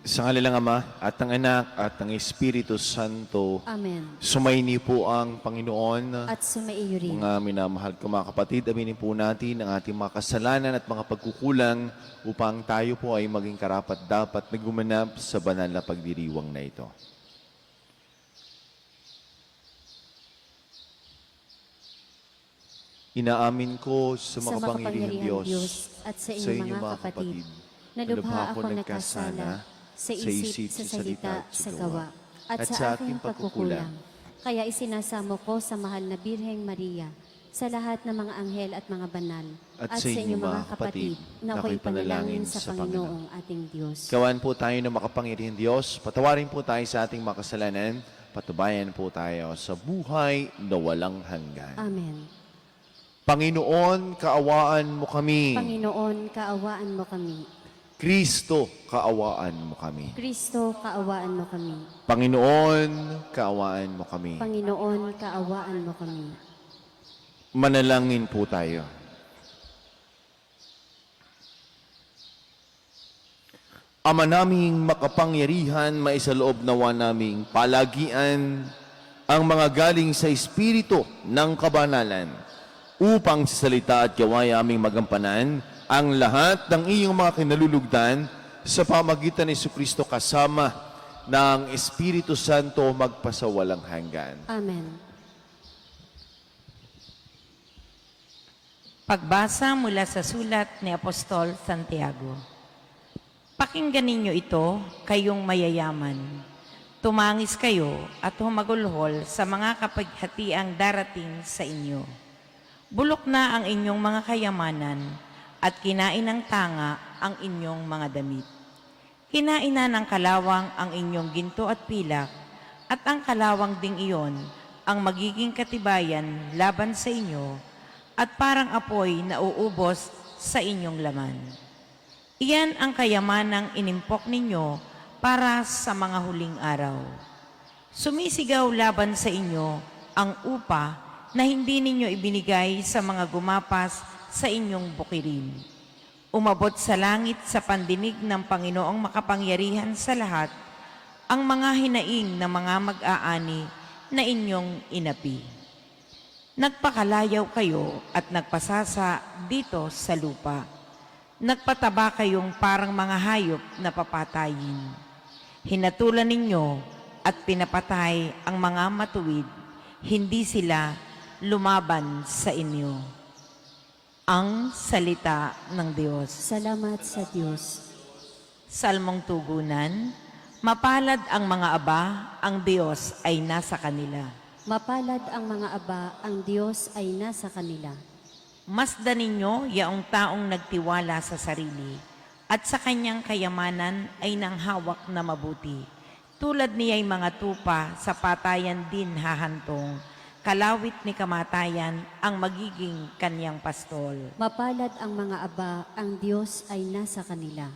Sa ngala ng Ama at ng Anak at ng Espiritu Santo. Amen. Sumaini po ang Panginoon. At sumaiyo rin. Mga minamahal ko mga kapatid, aminin po natin ang ating mga kasalanan at mga pagkukulang upang tayo po ay maging karapat-dapat na gumanap sa banal na pagdiriwang na ito. Inaamin ko sa makapangyarihang Diyos at sa inyong mga kapatid, na lubha ako nagkasala sa isip, sa salita, sa gawa, at sa aking pagkukulang. Kaya isinasamo ko sa mahal na Birheng Maria, sa lahat ng mga anghel at mga banal, at sa inyong mga kapatid, na ako'y panalangin sa Panginoong ating Diyos. Gawan po tayo ng makapangyarihang Diyos, patawarin po tayo sa ating mga kasalanan, patubayan po tayo sa buhay na walang hanggan. Amen. Panginoon, kaawaan mo kami. Panginoon, kaawaan mo kami. Kristo, kaawaan mo kami. Kristo, kaawaan mo kami. Panginoon, kaawaan mo kami. Panginoon, kaawaan mo kami. Manalangin po tayo. Ama naming makapangyarihan, maisaloob nawa naming palagian ang mga galing sa Espiritu ng kabanalan upang sa salita at gawain aming magampanan ang lahat ng iyong mga kinalulugdan sa pamagitan ni Jesucristo kasama ng Espiritu Santo magpasawalang hanggan. Amen. Pagbasa mula sa sulat ni Apostol Santiago. Pakinggan ninyo ito, kayong mayayaman. Tumangis kayo at humagulhol sa mga kapaghatiang darating sa inyo. Bulok na ang inyong mga kayamanan at kinain ng tanga ang inyong mga damit. Kinain na ng kalawang ang inyong ginto at pilak, at ang kalawang ding iyon ang magiging katibayan laban sa inyo, at parang apoy na uubos sa inyong laman. Iyan ang kayamanang inimpok ninyo para sa mga huling araw. Sumisigaw laban sa inyo ang upa na hindi ninyo ibinigay sa mga gumapas sa inyong bukirin. Umabot sa langit sa pandinig ng Panginoong makapangyarihan sa lahat ang mga hinaing na mga mag-aani na inyong inapi. Nagpakalayaw kayo at nagpasasa dito sa lupa. Nagpataba kayong parang mga hayop na papatayin. Hinatulan ninyo at pinapatay ang mga matuwid, hindi sila lumaban sa inyo. Ang salita ng Diyos. Salamat sa Diyos. Salmong tugunan. Mapalad ang mga aba, ang Diyos ay nasa kanila. Mapalad ang mga aba, ang Diyos ay nasa kanila. Masdan ninyo yaong taong nagtiwala sa sarili, at sa kanyang kayamanan ay nanghawak na mabuti. Tulad niya'y mga tupa sa patayan din hahantong, kalawit ni kamatayan ang magiging kanyang pastol. Mapalad ang mga aba, ang Diyos ay nasa kanila.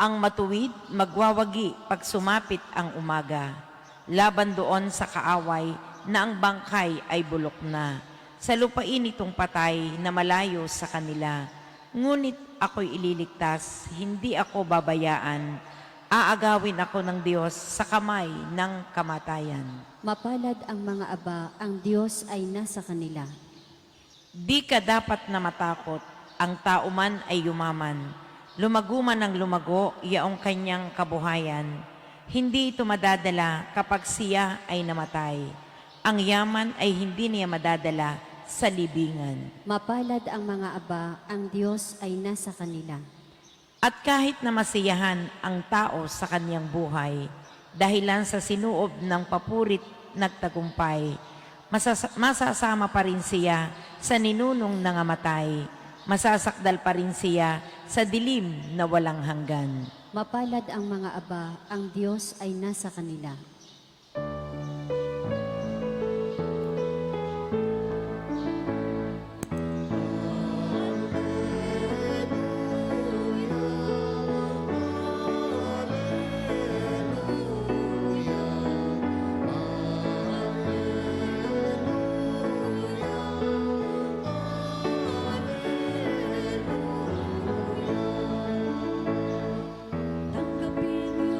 Ang matuwid magwawagi pag sumapit ang umaga, laban doon sa kaaway na ang bangkay ay bulok na. Sa lupain itong patay na malayo sa kanila, ngunit ako'y ililigtas, hindi ako babayaan. Aagawin ako ng Diyos sa kamay ng kamatayan. Mapalad ang mga aba, ang Diyos ay nasa kanila. Di ka dapat na matakot, ang tao man ay yumaman. Lumago man ng lumago, yaong kanyang kabuhayan. Hindi ito madadala kapag siya ay namatay. Ang yaman ay hindi niya madadala sa libingan. Mapalad ang mga aba, ang Diyos ay nasa kanila. At kahit na masiyahan ang tao sa kanyang buhay, dahilan sa sinuob ng papurit nagtagumpay, masasama pa rin siya sa ninunong nangamatay, masasakdal pa rin siya sa dilim na walang hanggan. Mapalad ang mga aba, ang Diyos ay nasa kanila. Tanggapin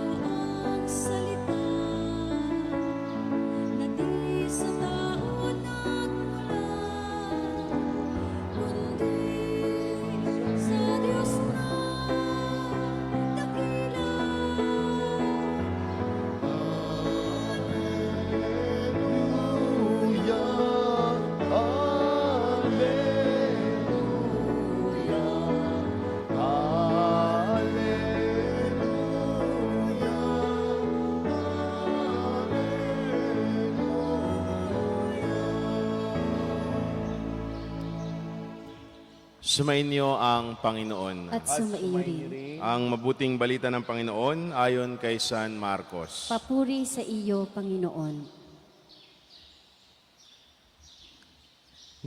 Sumainyo ang Panginoon. At sumaiyo rin. Ang mabuting balita ng Panginoon ayon kay San Marcos. Papuri sa iyo, Panginoon.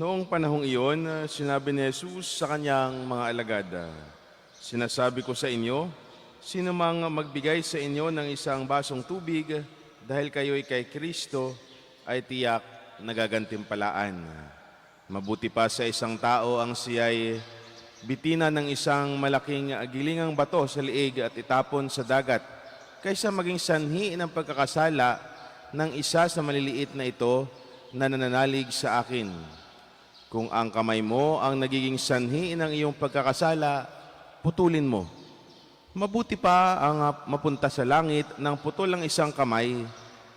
Noong panahong iyon, sinabi ni Jesus sa kanyang mga alagad, "Sinasabi ko sa inyo, sino mang magbigay sa inyo ng isang basong tubig dahil kayo'y kay Kristo, ay tiyak nagagantimpalaan. Mabuti pa sa isang tao ang siya'y bitina ng isang malaking gilingang bato sa liig at itapon sa dagat, kaysa maging sanhi ng pagkakasala ng isa sa maliliit na ito na nananalig sa akin. Kung ang kamay mo ang nagiging sanhi ng iyong pagkakasala, putulin mo. Mabuti pa ang mapunta sa langit ng putol ang isang kamay,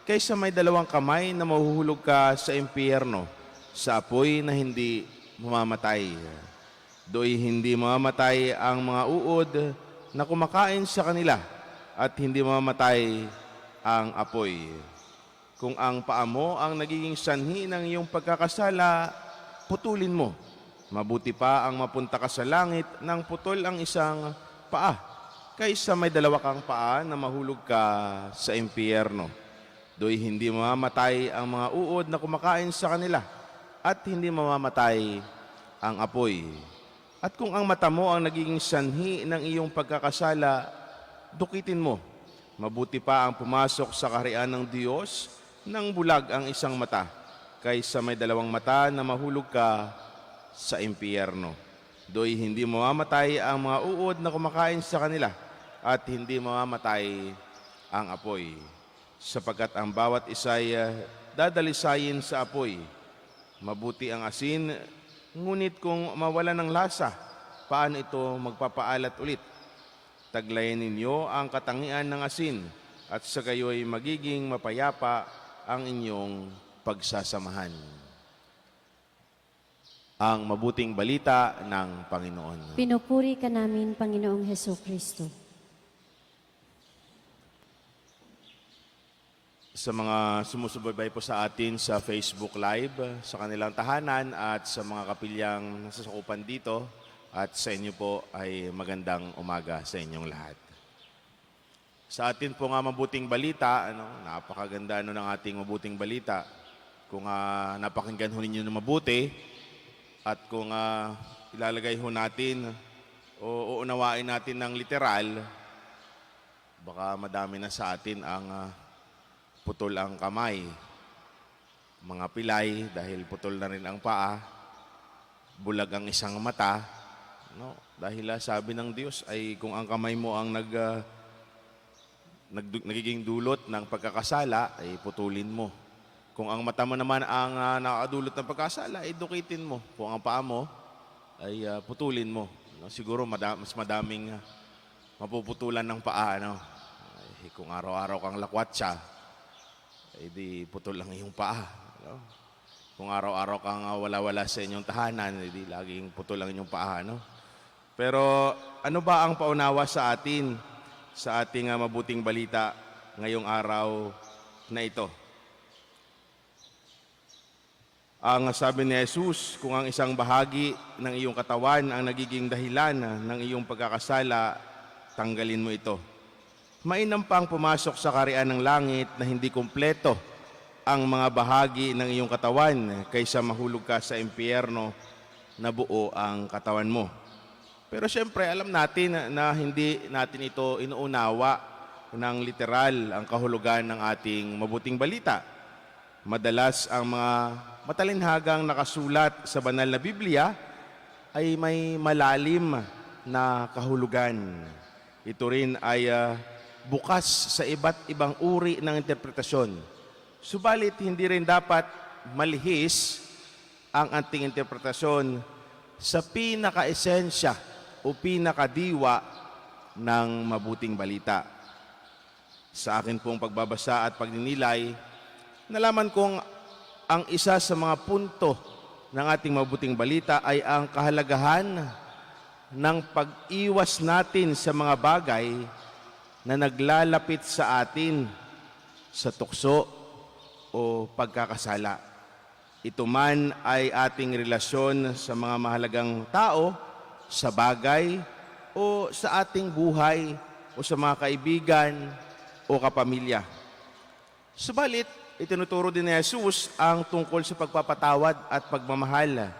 kaysa may dalawang kamay na mahuhulog ka sa impyerno, sa apoy na hindi mamamatay. Do'y hindi mamamatay ang mga uod na kumakain sa kanila, at hindi mamamatay ang apoy. Kung ang paa mo ang nagiging sanhi ng iyong pagkakasala, putulin mo. Mabuti pa ang mapunta ka sa langit ng putol ang isang paa, kaysa may dalawa kang paa na mahulog ka sa impyerno. Do'y hindi mamamatay ang mga uod na kumakain sa kanila, at hindi mamamatay ang apoy. At kung ang mata mo ang nagiging sanhi ng iyong pagkakasala, dukitin mo. Mabuti pa ang pumasok sa kaharian ng Diyos nang bulag ang isang mata, kaysa may dalawang mata na mahulog ka sa impyerno. Do'y hindi mamamatay ang mga uod na kumakain sa kanila, at hindi mamamatay ang apoy. Sapagkat ang bawat isa'y dadalisayin sa apoy. Mabuti ang asin, ngunit kung mawala ng lasa, paano ito magpapaalat ulit? Taglayan ninyo ang katangian ng asin, at sa gayo'y magiging mapayapa ang inyong pagsasamahan. Ang mabuting balita ng Panginoon. Pinupuri ka namin, Panginoong Hesus Kristo. Sa mga sumusubaybay po sa atin sa Facebook Live, sa kanilang tahanan at sa mga kapilyang nasasakupan dito, at sa inyo po ay magandang umaga sa inyong lahat. Sa atin po nga mabuting balita, napakaganda ng ating mabuting balita. Kung napakinggan ho ninyo na mabuti, at kung ilalagay ho natin o uunawain natin ng literal, baka madami na sa atin ang putol ang kamay, mga pilay dahil putol na rin ang paa, bulag ang isang mata, no? Dahil sabi ng Diyos ay kung ang kamay mo ang nagiging dulot ng pagkakasala, ay putulin mo. Kung ang mata mo naman ang nakadulot ng pagkasala, ay dukitin mo. Kung ang paa mo, ay putulin mo. No? Siguro mas madaming mapuputulan ng paa. No? Ay, kung araw-araw kang lakwatsa, ay di putol lang iyong paa. No? Kung araw-araw kang wala-wala sa inyong tahanan, ay di laging putol lang inyong paa. No? Pero ano ba ang paunawa sa atin sa ating mabuting balita ngayong araw na ito? Ang sabi ni Jesus, kung ang isang bahagi ng iyong katawan ang nagiging dahilan ng iyong pagkakasala, tanggalin mo ito. Mainam pang pumasok sa kaharian ng langit na hindi kumpleto ang mga bahagi ng iyong katawan, kaysa mahulog ka sa impyerno na buo ang katawan mo. Pero siyempre, alam natin na hindi natin ito inuunawa ng literal ang kahulugan ng ating mabuting balita. Madalas ang mga matalinhagang nakasulat sa banal na Biblia ay may malalim na kahulugan. Ito rin ay bukas sa iba't ibang uri ng interpretasyon. Subalit hindi rin dapat malihis ang ating interpretasyon sa pinaka-esensya o pinakadiwa ng mabuting balita. Sa akin pong pagbabasa at pagninilay, nalaman kong ang isa sa mga punto ng ating mabuting balita ay ang kahalagahan ng pag-iwas natin sa mga bagay na naglalapit sa atin sa tukso o pagkakasala. Ito man ay ating relasyon sa mga mahalagang tao sa bagay o sa ating buhay o sa mga kaibigan o kapamilya. Subalit, itinuturo din ni Jesus ang tungkol sa pagpapatawad at pagmamahal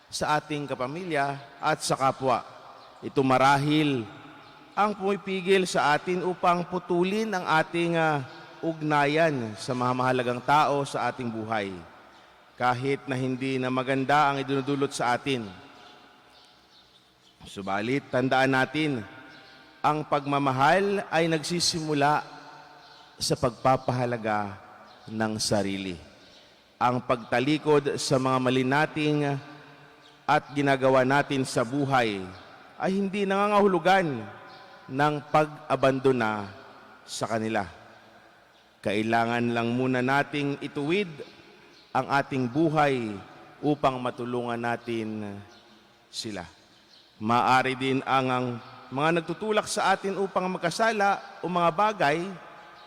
sa ating kapamilya at sa kapwa. Ito marahil ang pumipigil sa atin upang putulin ang ating ugnayan sa mga mahalagang tao sa ating buhay, kahit na hindi na maganda ang idinudulot sa atin. Subalit, tandaan natin, ang pagmamahal ay nagsisimula sa pagpapahalaga ng sarili. Ang pagtalikod sa mga mali nating at ginagawa natin sa buhay ay hindi nangangahulugan ng pag-abandona sa kanila. Kailangan lang muna nating ituwid ang ating buhay upang matulungan natin sila. Maaari din ang mga nagtutulak sa atin upang magkasala o mga bagay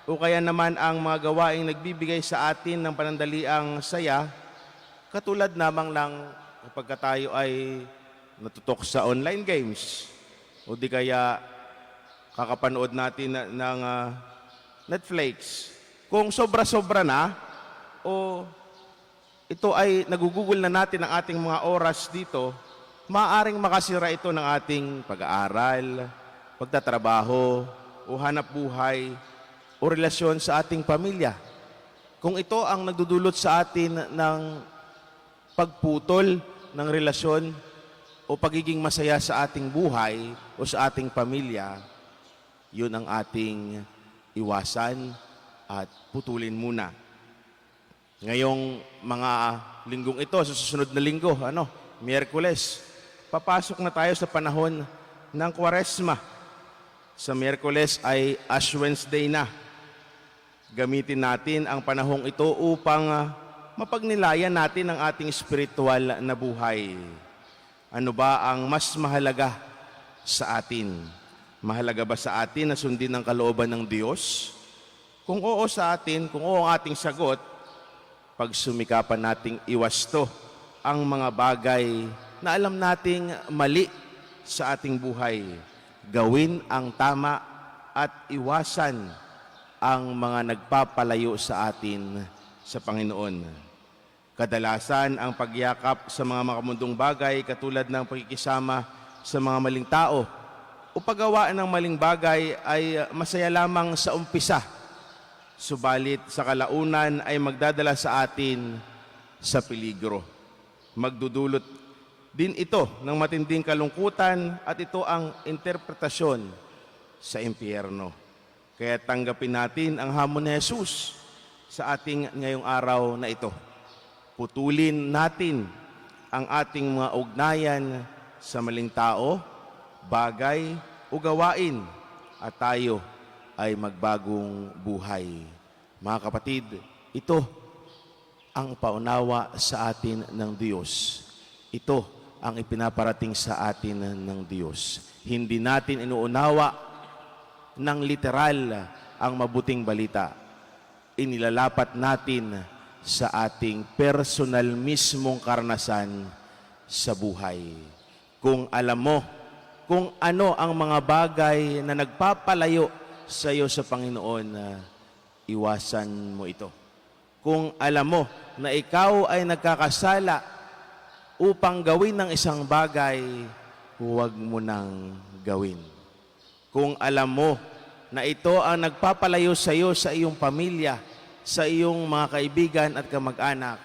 o kaya naman ang mga gawaing nagbibigay sa atin ng panandaliang saya, katulad namang lang kapag tayo ay natutok sa online games o di kaya kakapanood natin ng Netflix. Kung sobra-sobra na o ito ay nagugugol na natin ang ating mga oras dito, maaaring makasira ito ng ating pag-aaral, pagtatrabaho o hanap buhay o relasyon sa ating pamilya. Kung ito ang nagdudulot sa atin ng pagputol ng relasyon o pagiging masaya sa ating buhay o sa ating pamilya, yun ang ating iwasan at putulin muna. Ngayong mga linggong ito, sa susunod na linggo, Miyerkules, papasok na tayo sa panahon ng Kwaresma. Sa Miyerkules ay Ash Wednesday na. Gamitin natin ang panahong ito upang mapagnilayan natin ang ating spiritual na buhay. Ano ba ang mas mahalaga sa atin? Mahalaga ba sa atin na sundin ang kalooban ng Diyos? Kung oo sa atin, kung oo ang ating sagot, pagsumikapan nating iwasto ang mga bagay na alam nating mali sa ating buhay. Gawin ang tama at iwasan ang mga nagpapalayo sa atin sa Panginoon. Kadalasan ang pagyakap sa mga makamundong bagay katulad ng pagkikisama sa mga maling tao o paggawa ng maling bagay ay masaya lamang sa umpisa. Subalit sa kalaunan ay magdadala sa atin sa peligro. Magdudulot din ito ng matinding kalungkutan at ito ang interpretasyon sa impyerno. Kaya tanggapin natin ang hamon ni Jesus sa ating ngayong araw na ito. Putulin natin ang ating mga ugnayan sa maling tao, bagay o gawain at tayo ay magbagong buhay. Mga kapatid, ito ang paunawa sa atin ng Diyos. Ito ang ipinaparating sa atin ng Diyos. Hindi natin inuunawa ng literal ang mabuting balita. Inilalapat natin sa ating personal mismong karanasan sa buhay. Kung alam mo kung ano ang mga bagay na nagpapalayo sa iyo sa Panginoon, iwasan mo ito. Kung alam mo na ikaw ay nagkakasala upang gawin ng isang bagay, huwag mo nang gawin. Kung alam mo na ito ang nagpapalayo sa iyo sa iyong pamilya, sa iyong mga kaibigan at kamag-anak,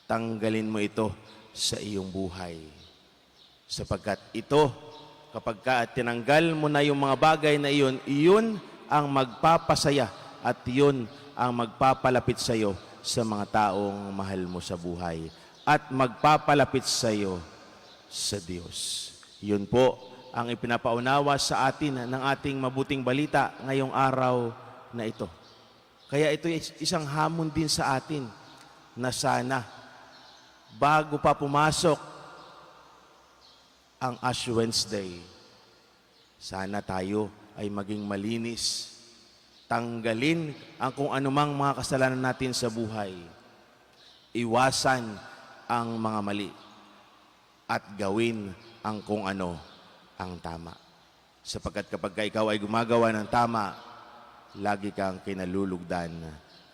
tanggalin mo ito sa iyong buhay. Sapagkat ito, kapag tinanggal mo na yung mga bagay na iyon, iyon ang magpapasaya at iyon ang magpapalapit sa iyo sa mga taong mahal mo sa buhay at magpapalapit sa iyo sa Diyos. Yun po ang ipinapaunawa sa atin ng ating mabuting balita ngayong araw na ito. Kaya ito isang hamon din sa atin na sana bago pa pumasok ang Ash Wednesday, sana tayo ay maging malinis. Tanggalin ang kung anumang mga kasalanan natin sa buhay. Iwasan ang mga mali. at gawin ang kung ano ang tama. Sapagkat kapag ikaw ay gumagawa ng tama, lagi kang kinalulugdan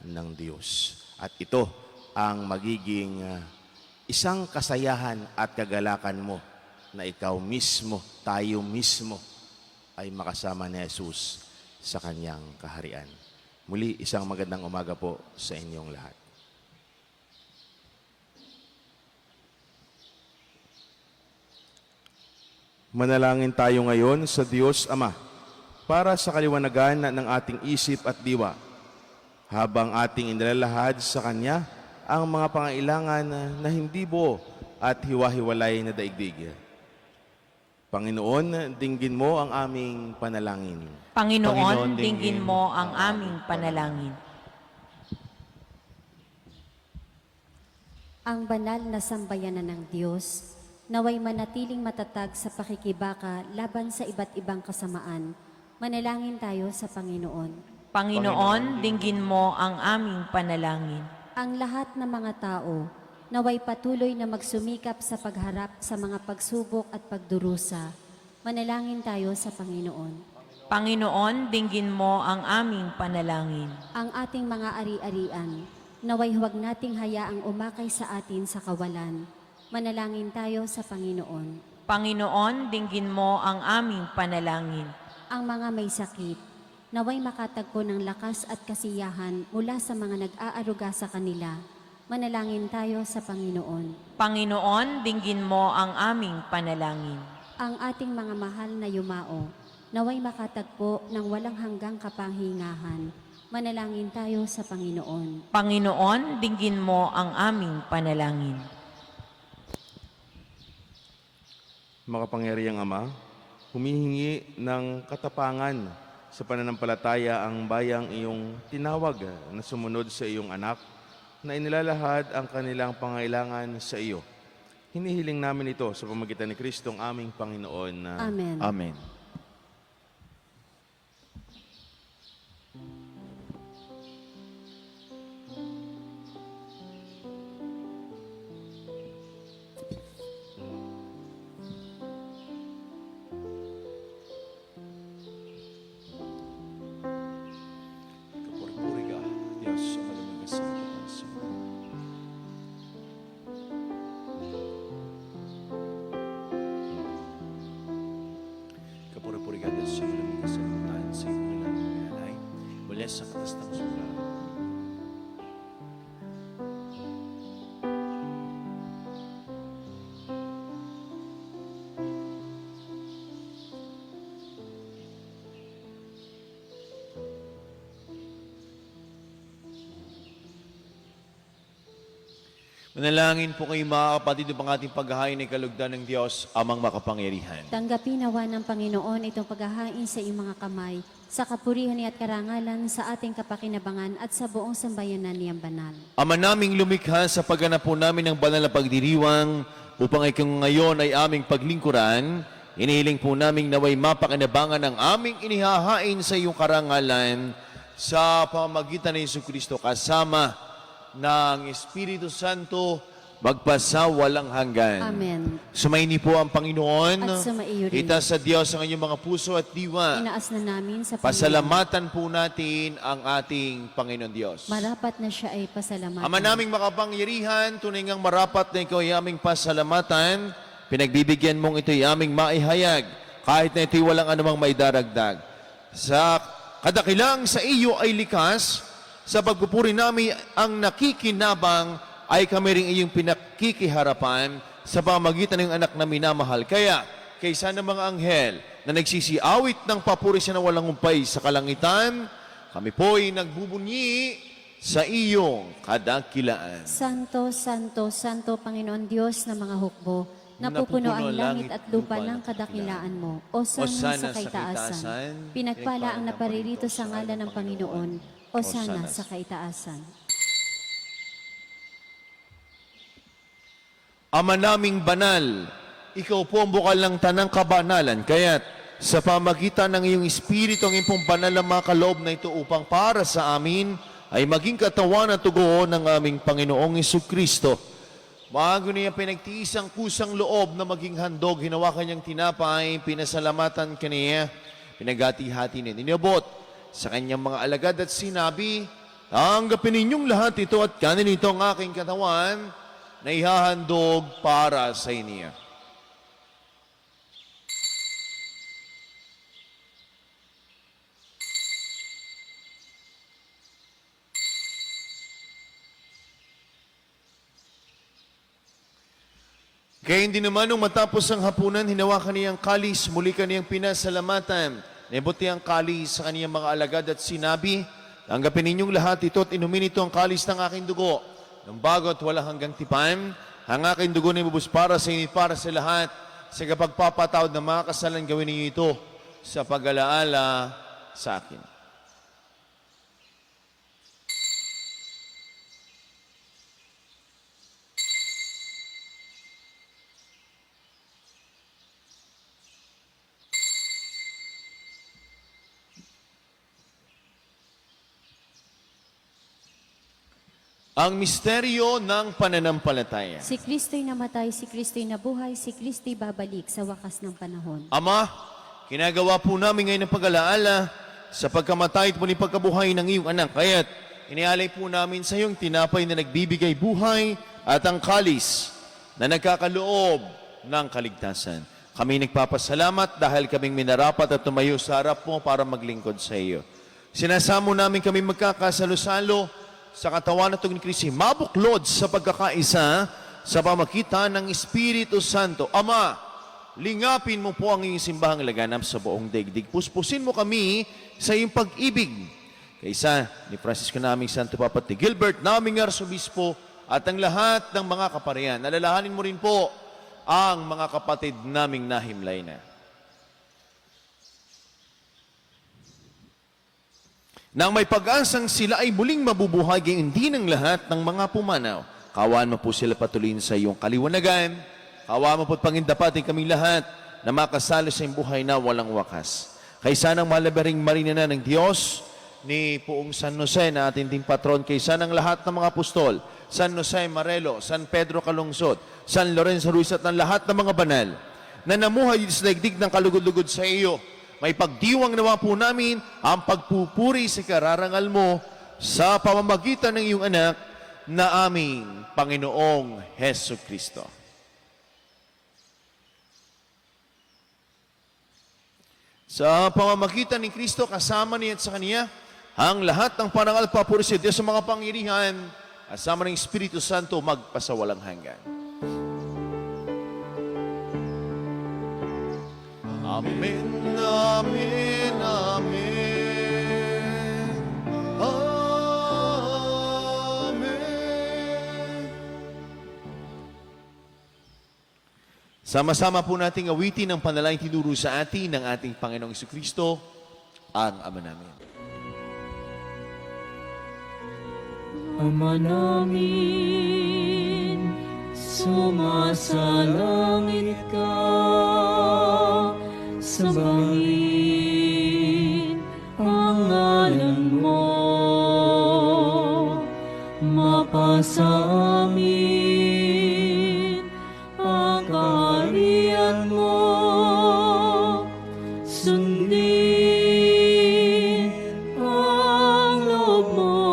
ng Diyos. At ito ang magiging isang kasayahan at kagalakan mo na ikaw mismo, tayo mismo, ay makasama ni Jesus sa kanyang kaharian. Muli, isang magandang umaga po sa inyong lahat. Manalangin tayo ngayon sa Diyos Ama para sa kaliwanagan ng ating isip at diwa habang ating inilalahad sa Kanya ang mga pangailangan na hindi buo at hiwa-hiwalay na daigdig. Panginoon, dinggin mo ang aming panalangin. Panginoon, dinggin mo ang aming panalangin. Ang banal na sambayanan ng Diyos, naway manatiling matatag sa pakikibaka laban sa iba't ibang kasamaan. Manalangin tayo sa Panginoon. Panginoon, dinggin mo ang aming panalangin. Ang lahat ng mga tao, naway patuloy na magsumikap sa pagharap sa mga pagsubok at pagdurusa. Manalangin tayo sa Panginoon. Panginoon, dinggin mo ang aming panalangin. Ang ating mga ari-arian, naway huwag nating hayaang umakay sa atin sa kawalan. Manalangin tayo sa Panginoon. Panginoon, dinggin mo ang aming panalangin. Ang mga may sakit, naway makatagpo ng lakas at kasiyahan mula sa mga nag-aaruga sa kanila. Manalangin tayo sa Panginoon. Panginoon, dinggin mo ang aming panalangin. Ang ating mga mahal na yumao, naway makatagpo ng walang hanggang kapanghingahan. Manalangin tayo sa Panginoon. Panginoon, dinggin mo ang aming panalangin. Makapangyarihang Ama, humihingi ng katapangan sa pananampalataya ang bayang iyong tinawag na sumunod sa iyong anak na inilalahad ang kanilang pangailangan sa iyo. Hinihiling namin ito sa pamamagitan ni Kristo ang aming Panginoon. Amen. Amen. Kapuri-puri ka, Diyos, sa malamig sa pagkakas. Kapuri-puri ka, Diyos, sa malamig sa pagkakas. Sa iyo na lang nangyalay. Mula sa katas ng sumpa. Manalangin po kayo mga kapatid ng ating paghahain ng kalugdan ng Diyos, amang makapangyarihan. Tanggapin nawa ng Panginoon itong paghahain sa iyong mga kamay, sa kapurihan niya at karangalan sa ating kapakinabangan at sa buong sambayanan niyang banal. Ama naming lumikha sa pagganap po namin ng banal na pagdiriwang upang ikaw ngayon ay aming paglingkuran, inihiling po naming naway mapakinabangan ang aming inihahain sa iyong karangalan sa pamamagitan ng Jesucristo kasama ng Espiritu Santo magpasawalang hanggan. Amen. Sumaini po ang Panginoon. At sumaiyo rin. Itaas sa Diyos ang inyong mga puso at diwa. Inaas na namin sa Panginoon. Pasalamatan po natin ang ating Panginoon Diyos. Marapat na siya ay pasalamatan. Ama naming makapangyarihan, tunay ngang marapat na ikaw ay aming pasalamatan, pinagbibigyan mong ito'y aming maihayag, kahit na ito'y walang anumang maidaragdag. Sa kadakilang sa iyo ay likas, sa pagpupuri namin ang nakikinabang ay kami rin iyong pinakikiharapan sa pamagitan ng anak na minamahal. Kaya, kaysa ng mga anghel na nagsisiawit ng papuri sa walang umpay sa kalangitan, kami po'y nagbubunyi sa iyong kadakilaan. Santo, Santo, Santo, Panginoon Diyos ng mga hukbo, napupuno ang langit at lupa ng kadakilaan mo. Osana sa kaitaasan. Pinagpala ang naparirito sa ngalan ng Panginoon. Osana sa kaitaasan. Ama naming banal, ikaw po ang bukal ng tanang kabanalan, kaya't sa pamagitan ng iyong Espiritu, ang iyong banal na mga kaloob na ito upang para sa amin ay maging katawan at tugon ng aming Panginoong Jesucristo. Bago niya pinagtiis ang kusang loob na maging handog, hinawakan niyang tinapay, pinasalamatan kaniya, pinagati-hati niya, inabot sa kanyang mga alagad at sinabi, tanggapin ninyong lahat ito at kanin ito ang aking katawan na ihahandog para sa inyo. Kaya hindi naman nung matapos ang hapunan, hinawakan niyang kalis, muli kaniyang pinasalamatan. Nebot niyang kalis sa kaniyang mga alagad at sinabi, tanggapin ninyong lahat ito at inumin ito ang kalis ng aking dugo. Ng bago at walang hanggang tipan, ang aking dugo na ibubus para sa inyo, para sa lahat. Sa kapagpapatawad ng mga kasalan, gawin ninyo ito sa pag-alaala sa akin. Ang misteryo ng pananampalataya. Si Kristo'y namatay, si Kristo'y nabuhay, si Kristo'y babalik sa wakas ng panahon. Ama, ginagawa po namin ngayon ang pag-alaala sa pagkamatay at muling pagkabuhay ng iyong anak. Kaya't inialay po namin sa iyong tinapay na nagbibigay buhay at ang kalis na nagkakaloob ng kaligtasan. Kami nagpapasalamat dahil kaming minarapat at tumayo sa harap mo para maglingkod sa iyo. Sinasamo namin kami magkakasalo-salo sa katawan na ni Kristo, mabuklod sa pagkakaisa sa pamagitan ng Espiritu Santo. Ama, lingapin mo po ang iyong simbahang laganap sa buong daigdig. Puspusin mo kami sa iyong pag-ibig. Kaysa ni Francisco naming Santo Papati Gilbert, naming Arsobispo, at ang lahat ng mga kaparian. Alalahanin mo rin po ang mga kapatid naming nahimlay na. Nang may pag-asang sila ay muling mabubuhay, gayon din ang lahat ng mga pumanaw. Kawaan mo po sila patuloyin sa iyong kaliwanagan. Kawaan mo po't pangindapatin kaming lahat na makasalo sa iyong buhay na walang wakas. Kaysa ng malabaring marina na ng Diyos, ni Poong San Jose na ating ding patron, kaysa ng lahat ng mga apostol, San Jose Marelo, San Pedro Calungsod, San Lorenzo Ruiz at ng lahat ng mga banal, na namuhay sa daigdig ng kalugod-lugod sa iyo, may pagdiwang nawa po namin ang pagpupuri sa kararangal mo sa pamamagitan ng iyong anak na aming Panginoong Heso Kristo. Sa pamamagitan ni Kristo, kasama niya at sa Kanya, ang lahat ng parangal papuri sa Diyos sa mga pangyarihan, kasama ng Espiritu Santo magpasawalang hanggan. Amen, amen, amen. Amen. Sama-sama po nating awitin ang panalangin tinuro sa atin ng ating Panginoong Jesucristo, ang Ama namin. Ama namin, sumasalangit ka, sambahin ang ngalan mo, mapasa amin ang kaharian mo, sundin ang loob mo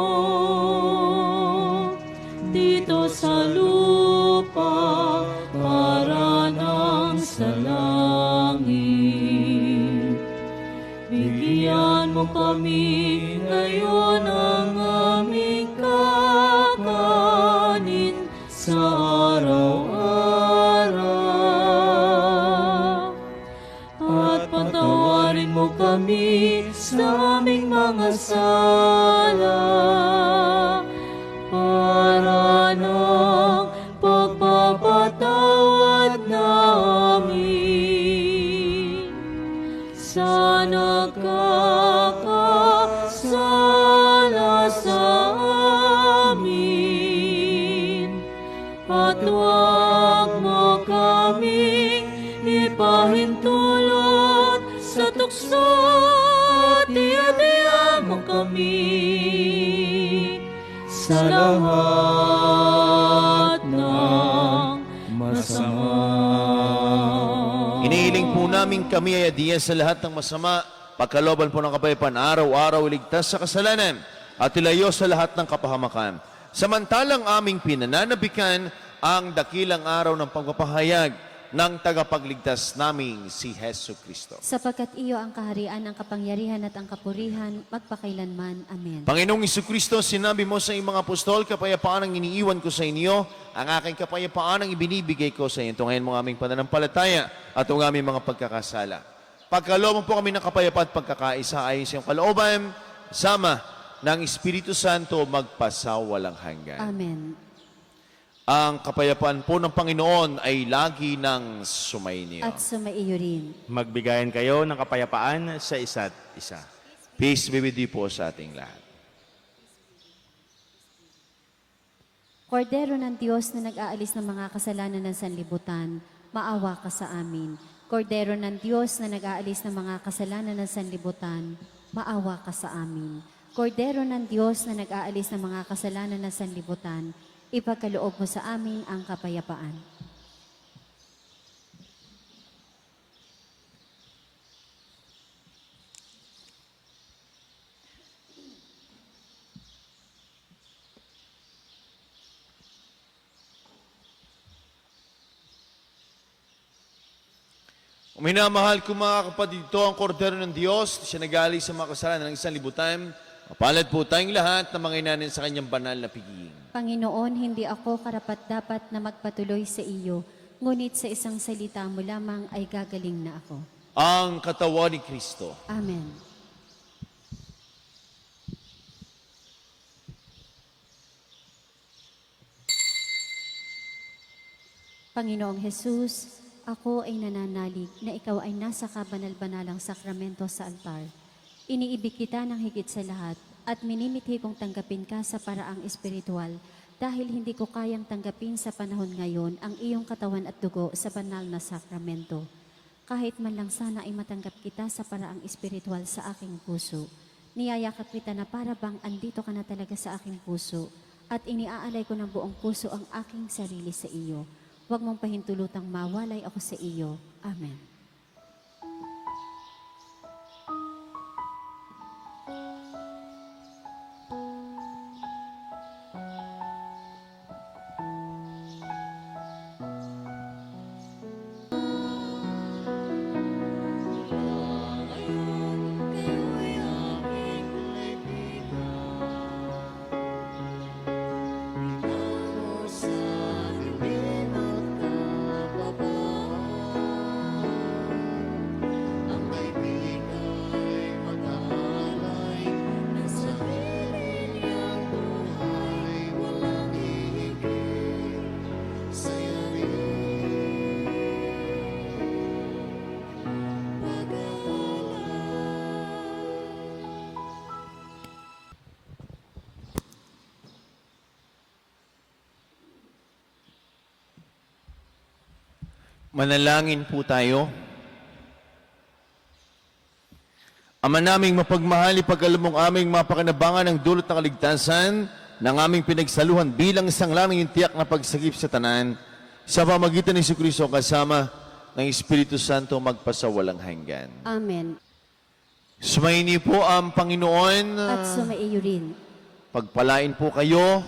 dito sa lupa para nang sa langit. Bigyan mo kami ngayon ang aming kakanin sa araw-araw. At patawarin mo kami sa aming mga sala para ng pagpapatawad namin sa nagkakasala sa amin, at huwag mo kaming ipahintulot sa tukso, at iadya mo kami sa lahat ng namin kami ay adiyan sa lahat ng masama, pagkalooban po ng kapayapaan, araw-araw iligtas sa kasalanan, at ilayo sa lahat ng kapahamakan. Samantalang aming pinananabikan ang dakilang araw ng pagpapahayag ng tagapagligtas naming si Hesu Kristo. Sapagkat iyo ang kaharian, ang kapangyarihan at ang kapurihan, magpakailanman. Amen. Panginoong Jesucristo, sinabi mo sa iyong mga apostol, kapayapaan ang iniiwan ko sa inyo, ang aking kapayapaan ang ibinibigay ko sa inyo. Tungayin mo ang aming pananampalataya at ang aming mga pagkakasala. Pagkalooban po kami ng kapayapaan at pagkakaisa ay sa iyong kalooban, sama ng Espiritu Santo magpasawalang hanggan. Amen. Ang kapayapaan po ng Panginoon ay lagi ng sumainyo. At sumaiyo rin. Magbigayan kayo ng kapayapaan sa isa't isa. Peace be with you po sa ating lahat. Kordero ng Diyos na nag-aalis ng mga kasalanan ng sanlibutan, maawa ka sa amin. Kordero ng Diyos na nag-aalis ng mga kasalanan ng sanlibutan, maawa ka sa amin. Kordero ng Diyos na nag-aalis ng mga kasalanan ng sanlibutan, ipagkaloob mo sa amin ang kapayapaan. Minamahal ko mga kapatid, ito ang kordero ng Diyos, siya nagali sa mga kasalanan ng isang libutan. Mapalad po tayong lahat na mga inanin sa kanyang banal na piging. Panginoon, hindi ako karapat-dapat na magpatuloy sa iyo, ngunit sa isang salita mo lamang ay gagaling na ako. Ang katawan ni Kristo. Amen. Panginoong Jesus, ako ay nananalig na ikaw ay nasa kabanal-banalang sakramento sa altar. Iniibig kita ng higit sa lahat at minimithi kong tanggapin ka sa paraang espiritual dahil hindi ko kayang tanggapin sa panahon ngayon ang iyong katawan at dugo sa banal na sakramento. Kahit man lang sana ay matanggap kita sa paraang espiritual sa aking puso. Niyayakap kita na para bang andito ka na talaga sa aking puso at iniaalay ko ng buong puso ang aking sarili sa iyo. Huwag mong pahintulutang mawalay ako sa iyo. Amen. Manalangin po tayo. Ama naming mapagmahal, ipag-alam mong aming mapakinabangan ng dulot ng kaligtasan ng aming pinagsaluhan bilang isang laming tiyak na pagsagip sa tanan sa pamagitan ni Jesucristo kasama ng Espiritu Santo magpasawalang hanggan. Amen. Sumaini po ang Panginoon. At sumaiyo rin. Pagpalain po kayo,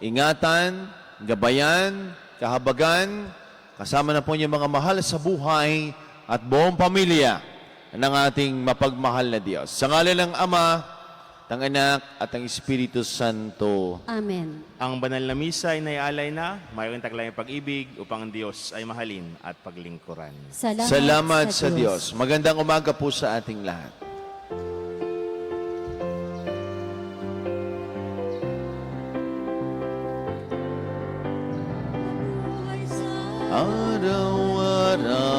ingatan, gabayan, kahabagan, kasama na po niyo mga mahal sa buhay at buong pamilya ng ating mapagmahal na Diyos. Sa ngalan ng Ama, ng Anak, at ng Espiritu Santo. Amen. Ang banal na misa ay naialay na, mayroong taglayang pag-ibig upang ang Diyos ay mahalin at paglingkuran. Salamat sa Diyos. Magandang umaga po sa ating lahat. Araw-araw